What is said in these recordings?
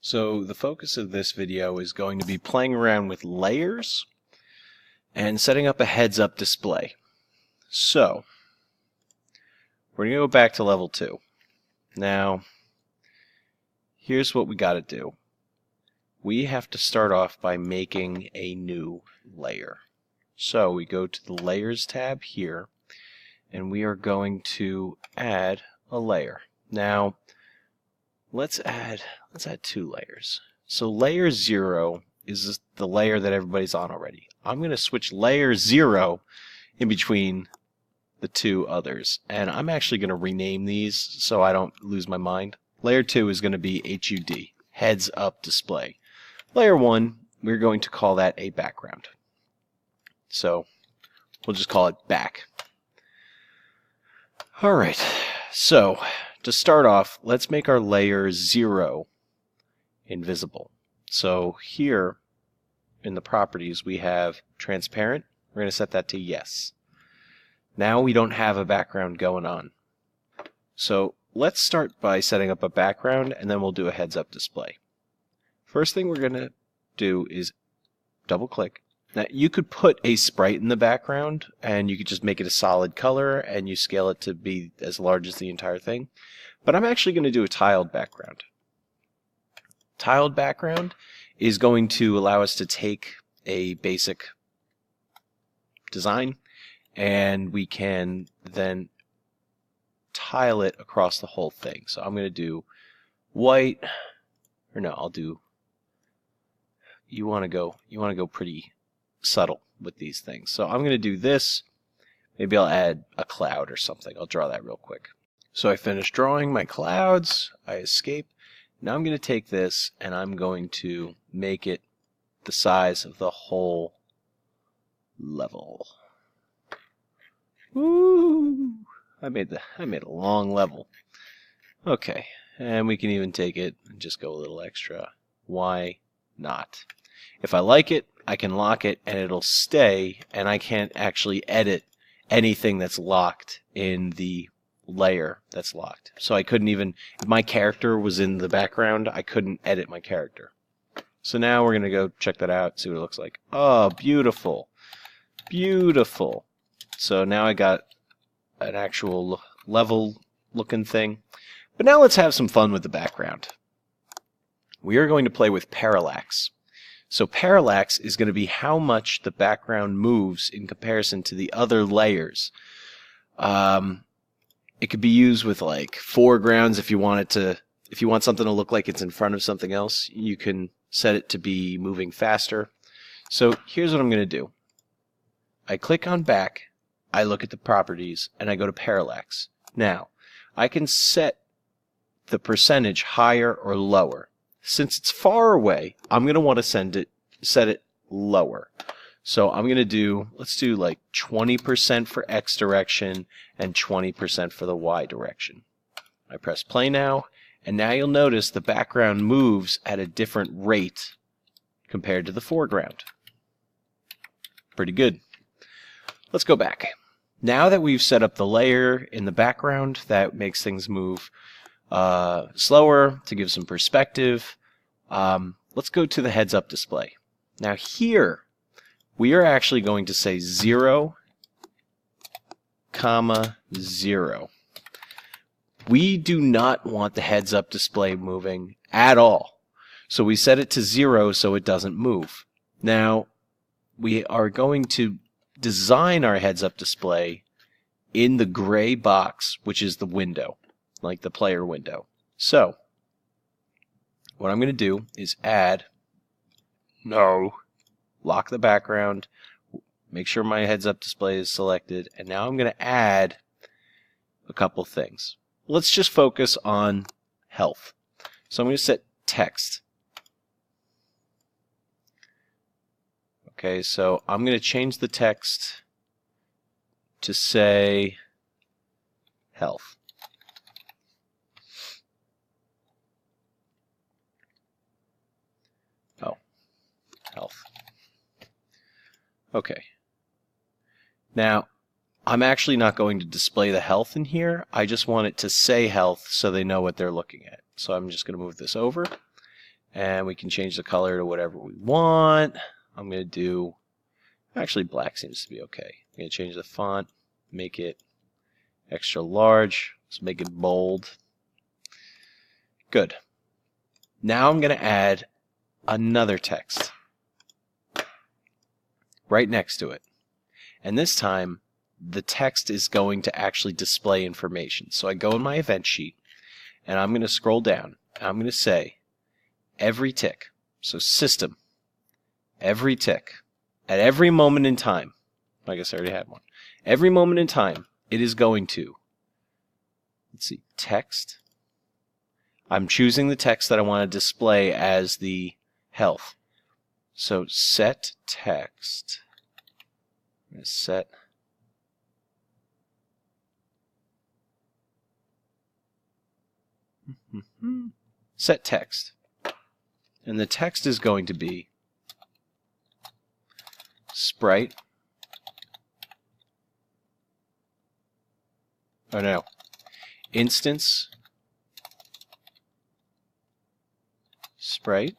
So the focus of this video is going to be playing around with layers and setting up a heads-up display. So we're going to go back to level 2. Now here's what we got to do. We have to start off by making a new layer. So we go to the Layers tab here and we are going to add a layer. Now let's add 2 layers. So layer 0 is the layer that everybody's on already. I'm going to switch layer 0 in between the 2 others, and I'm actually going to rename these so I don't lose my mind. Layer 2 is going to be HUD, heads up display. Layer 1, we're going to call that a background. So we'll just call it back. Alright, so to start off, let's make our layer 0 invisible. So here in the properties we have transparent. We're going to set that to yes. Now we don't have a background going on. So let's start by setting up a background and then we'll do a heads up display. First thing we're going to do is double click. Now you could put a sprite in the background and you could just make it a solid color and you scale it to be as large as the entire thing. But I'm actually going to do a tiled background. Tiled background is going to allow us to take a basic design and we can then tile it across the whole thing. So I'm going to do white, or no, I'll do, you want to go pretty subtle with these things. So I'm going to do this. Maybe I'll add a cloud or something. I'll draw that real quick. So I finished drawing my clouds. I escape. Now I'm going to take this and I'm going to make it the size of the whole level. Woo! I made a long level. Okay, and we can even take it and just go a little extra. Why not? If I like it, I can lock it and it'll stay, and I can't actually edit anything that's locked in the layer that's locked. So I couldn't even, if my character was in the background, I couldn't edit my character. So now we're going to go check that out, see what it looks like. Oh, beautiful. Beautiful. So now I got an actual level looking thing. But now let's have some fun with the background. We are going to play with parallax. So parallax is going to be how much the background moves in comparison to the other layers. It could be used with like foregrounds if you want something to look like it's in front of something else. You can set it to be moving faster. So here's what I'm going to do. I click on back, I look at the properties, and I go to parallax. Now, I can set the percentage higher or lower. Since it's far away, I'm going to want to set it lower. So I'm going to do, let's do like 20% for X direction and 20% for the Y direction. I press play now, and now you'll notice the background moves at a different rate compared to the foreground. Pretty good. Let's go back. Now that we've set up the layer in the background that makes things move slower to give some perspective, let's go to the heads-up display. Now here, we are actually going to say 0, 0. We do not want the heads-up display moving at all. So we set it to 0 so it doesn't move. Now, we are going to design our heads-up display in the gray box, which is the window, like the player window. So, what I'm going to do is lock the background, make sure my heads-up display is selected, and now I'm going to add a couple things. Let's just focus on health. So I'm going to set text. Okay, so I'm going to change the text to say health. Oh, health. Okay. Now, I'm actually not going to display the health in here. I just want it to say health so they know what they're looking at. So I'm just going to move this over. And we can change the color to whatever we want. I'm going to do, actually black seems to be okay. I'm going to change the font, make it extra large. Let's make it bold. Good. Now I'm going to add another text right next to it. And this time, the text is going to actually display information. So I go in my event sheet, and I'm going to scroll down. And I'm going to say, every tick. So system, every tick, at every moment in time. I guess I already had one. Every moment in time, it is going to, let's see, text. I'm choosing the text that I want to display as the health. So set text. I'm going to set text. And the text is going to be sprite. Oh no. Instance sprite.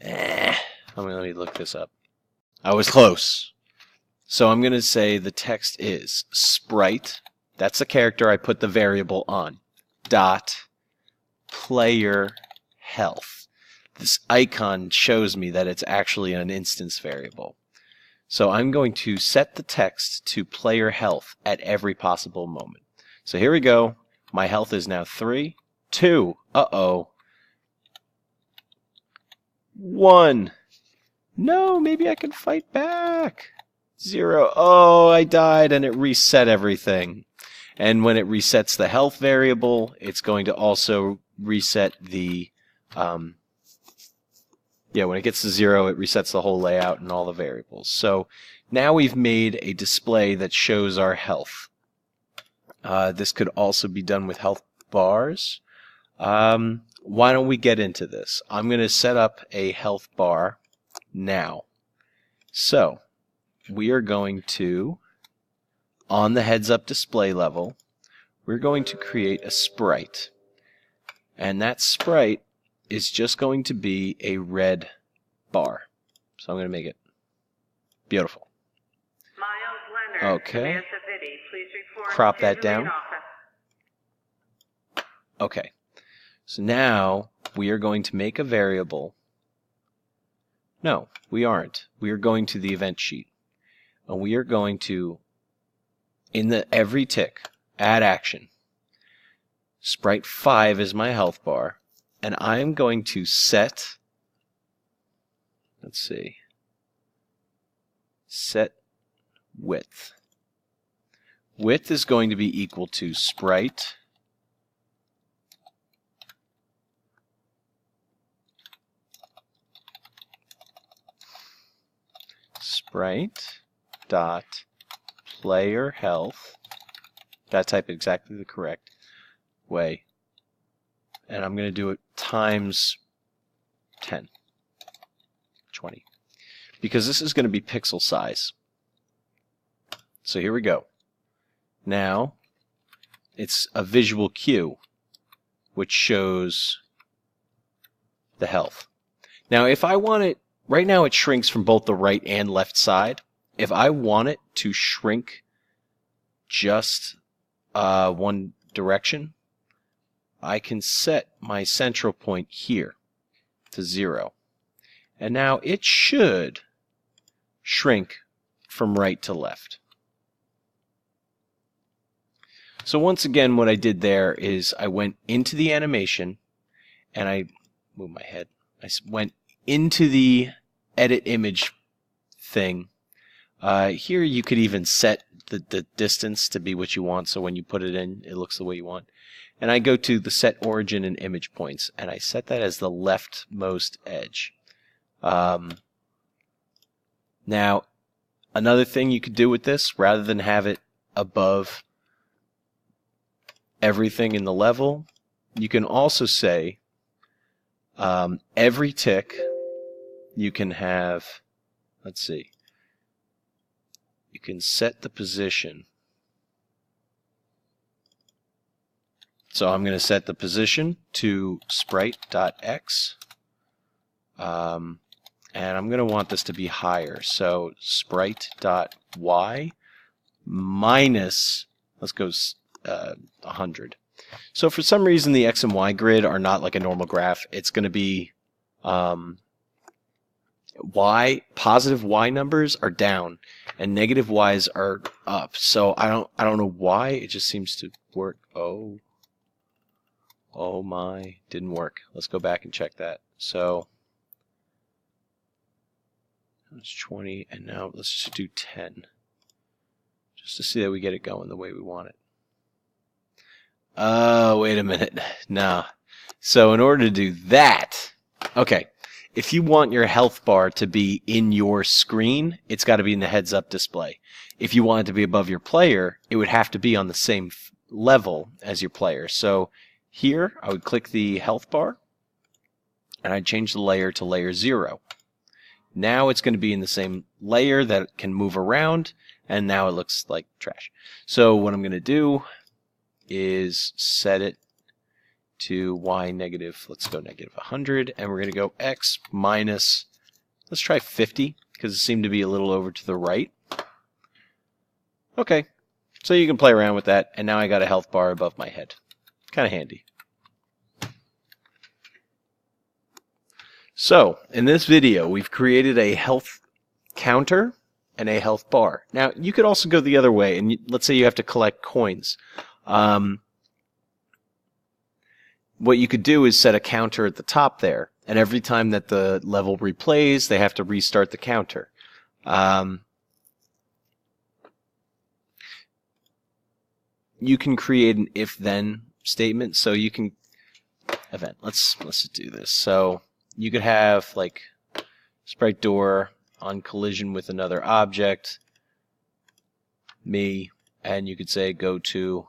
Let me look this up. I was close. So I'm going to say the text is sprite. That's the character I put the variable on. Dot player health. This icon shows me that it's actually an instance variable. So I'm going to set the text to player health at every possible moment. So here we go. My health is now 3, 2, uh-oh, 1. No, maybe I can fight back. 0. Oh, I died and it reset everything. And when it resets the health variable, it's going to also reset the, when it gets to 0, it resets the whole layout and all the variables. So now we've made a display that shows our health. This could also be done with health bars. Why don't we get into this? I'm going to set up a health bar now. So we are going to, on the heads-up display level, we're going to create a sprite. And that sprite is just going to be a red bar. So I'm going to make it beautiful. Okay. Crop that down. Okay. So now we are going to make a variable. No, we aren't. We are going to the event sheet. And we are going to, in the every tick, add action. Sprite 5 is my health bar. And I'm going to set, let's see, set width. Width is going to be equal to sprite dot player health. Got to type exactly the correct way. And I'm going to do it times 10, 20. Because this is going to be pixel size. So here we go. Now, it's a visual cue, which shows the health. Now, if I want it, right now it shrinks from both the right and left side. If I want it to shrink just one direction, I can set my central point here to 0. And now it should shrink from right to left. So once again, what I did there is I went into the animation and I moved my head. I went into the edit image thing. Here you could even set the distance to be what you want, so when you put it in, it looks the way you want. And I go to the set origin and image points, and I set that as the leftmost edge. Now, another thing you could do with this, rather than have it above everything in the level, you can also say every tick you can have, let's see, you can set the position So I'm going to set the position to sprite.x. And I'm going to want this to be higher. So sprite.y minus, let's go 100. So for some reason the x and y grid are not like a normal graph. It's going to be positive y numbers are down and negative y's are up. So I don't know why. It just seems to work. Oh my, didn't work. Let's go back and check that. So it's 20, and now let's just do 10, just to see that we get it going the way we want it. Oh, wait a minute. No. So in order to do that, okay, if you want your health bar to be in your screen, it's got to be in the heads-up display. If you want it to be above your player, it would have to be on the same level as your player. So here, I would click the health bar, and I'd change the layer to layer 0. Now it's going to be in the same layer that can move around, and now it looks like trash. So what I'm going to do is set it to y negative, let's go negative 100, and we're going to go x minus, let's try 50, because it seemed to be a little over to the right. Okay, so you can play around with that, and now I got a health bar above my head. Kind of handy. So, in this video, we've created a health counter and a health bar. Now, you could also go the other way, and let's say you have to collect coins. What you could do is set a counter at the top there, and every time that the level replays, they have to restart the counter. You can create an if-then statement, so you can event. Let's do this. So you could have like sprite door on collision with another object, me, and you could say go to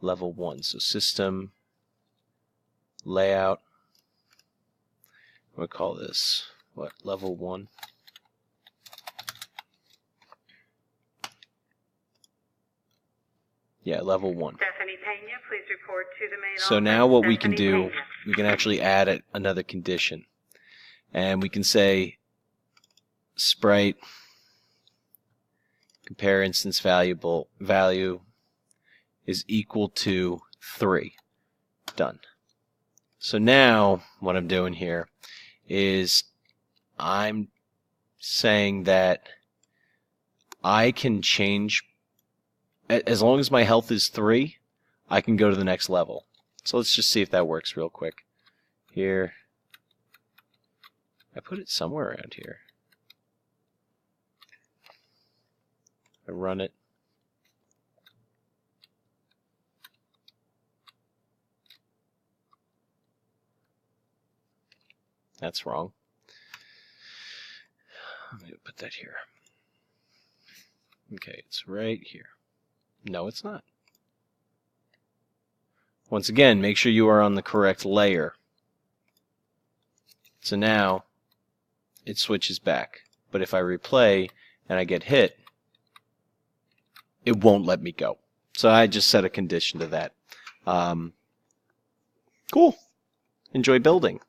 level 1. So system layout. We'll call this what, level 1. Yeah, level 1. Stephanie Pena, please report to the main So office. now what we can Stephanie do, Pena. we can actually add another condition. And we can say sprite compare instance value is equal to 3. Done. So now what I'm doing here is I'm saying that I can change, as long as my health is 3, I can go to the next level. So let's just see if that works real quick. Here, I put it somewhere around here. I run it. That's wrong. I'm going to put that here. Okay, it's right here. No, it's not. Once again, make sure you are on the correct layer. So now it switches back. But if I replay and I get hit, it won't let me go. So I just set a condition to that. Cool. Enjoy building.